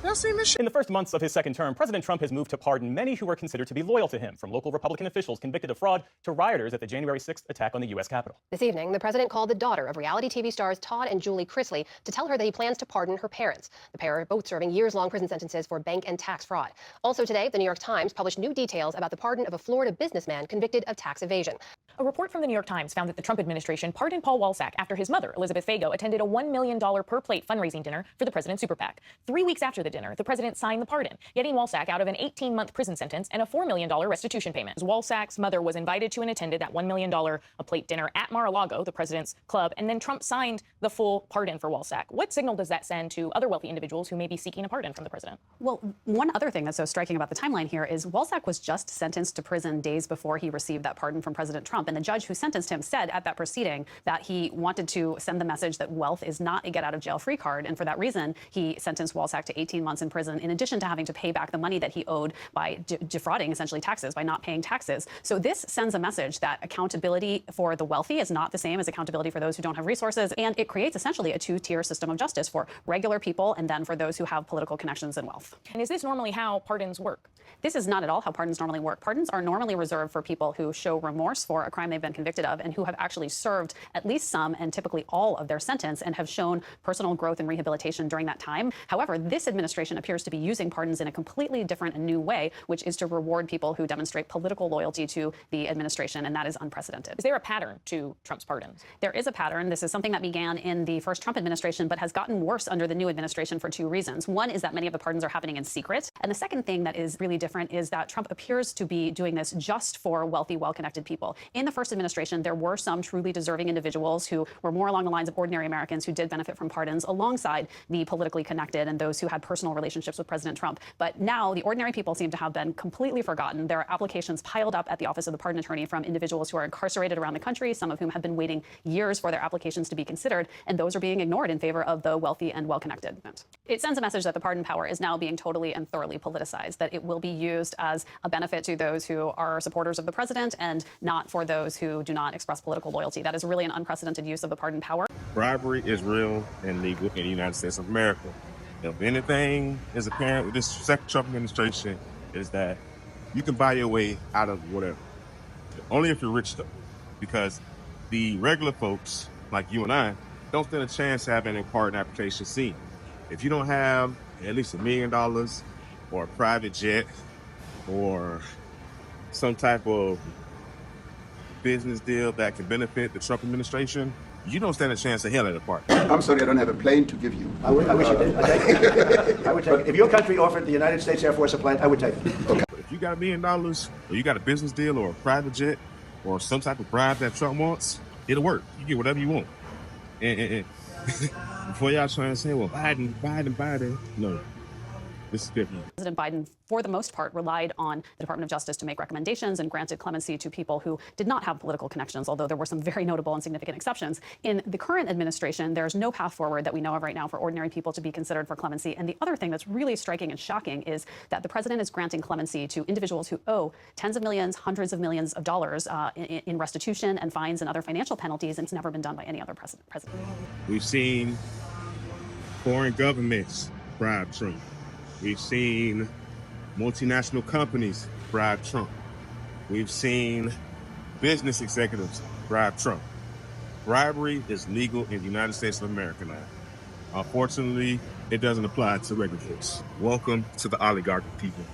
Y'all seen this shit? In the first months of his second term, President Trump has moved to pardon many who were considered to be loyal to him, from local Republican officials convicted of fraud to rioters at the January 6th attack on the U.S. Capitol. This evening, the president called the daughter of reality TV stars Todd and Julie Chrisley to tell her that he plans to pardon her parents. The pair are both serving years-long prison sentences for bank and tax fraud. Also today, the New York Times published new details about the pardon of a Florida businessman convicted of tax evasion. A report from the New York Times found that the Trump administration pardoned Paul Walsack after his mother, Elizabeth Fago, attended a $1 million per-plate fundraising dinner for the president's super PAC. 3 weeks after the dinner, the president signed the pardon, getting Walsack out of an 18-month prison sentence and a $4 million restitution payment. Walsack's mother was invited to and attended that $1 million a-plate dinner at Mar-a-Lago, the president's club, and then Trump signed the full pardon for Walsack. What signal does that send to other wealthy individuals who may be seeking a pardon from the president? Well, one other thing that's so striking about the timeline here is Walsack was just sentenced to prison days before he received that pardon from President Trump, and the judge who sentenced him said at that proceeding that he wanted to send the message that wealth is not a get-out-of-jail-free card, and for that reason, he sentenced Walsack to 18 months in prison, in addition to having to pay back the money that he owed by defrauding, essentially, taxes, by not paying taxes. So this sends a message that accountability for the wealthy is not the same as accountability for those who don't have resources, and it creates essentially a two-tier system of justice for regular people and then for those who have political connections and wealth. And is this normally how pardons work? This is not at all how pardons normally work. Pardons are normally reserved for people who show remorse for a crime they've been convicted of and who have actually served at least some and typically all of their sentence and have shown personal growth and rehabilitation during that time. However, this administration appears to be using pardons in a completely different and new way, which is to reward people who demonstrate political loyalty to the administration, and that is unprecedented. Is there a pattern to Trump's pardons? There is a pattern. This is something that began in the first Trump administration, but has gotten worse under the new administration for two reasons. One is that many of the pardons are happening in secret. And the second thing that is really different is that Trump appears to be doing this just for wealthy, well-connected people. In the first administration, there were some truly deserving individuals who were more along the lines of ordinary Americans who did benefit from pardons, alongside the politically connected and those who had personal relationships with President Trump. But now the ordinary people seem to have been completely forgotten. There are applications piled up at the Office of the Pardon Attorney from individuals who are incarcerated around the country, some of whom have been waiting years for their applications to be considered, and those are being ignored in favor of the wealthy and well-connected. It sends a message that the pardon power is now being totally and thoroughly politicized, that it will be used as a benefit to those who are supporters of the president and not for those who do not express political loyalty. That is really an unprecedented use of the pardon power. Bribery is real and legal in the United States of America. If anything is apparent with this second Trump administration is that you can buy your way out of whatever. Only if you're rich, though. Because the regular folks, like you and I, don't stand a chance to have an pardon application seen. If you don't have at least $1 million or a private jet or some type of business deal that can benefit the Trump administration, you don't stand a chance of hell at a pardon. I'm sorry, I don't have a plane to give you. I wish I did. I would take it. If your country offered the United States Air Force a plane, I would take it. Okay. But if you got $1 million or you got a business deal or a private jet or some type of bribe that Trump wants, it'll work. You get whatever you want. And before y'all trying to say, well, Biden, no. This is different. President Biden, for the most part, relied on the Department of Justice to make recommendations and granted clemency to people who did not have political connections, although there were some very notable and significant exceptions. In the current administration, there's no path forward that we know of right now for ordinary people to be considered for clemency. And the other thing that's really striking and shocking is that the president is granting clemency to individuals who owe tens of millions, hundreds of millions of dollars in restitution and fines and other financial penalties, and it's never been done by any other president. We've seen foreign governments bribe Trump. We've seen multinational companies bribe Trump. We've seen business executives bribe Trump. Bribery is legal in the United States of America now. Unfortunately, it doesn't apply to regular folks. Welcome to the oligarchy, people.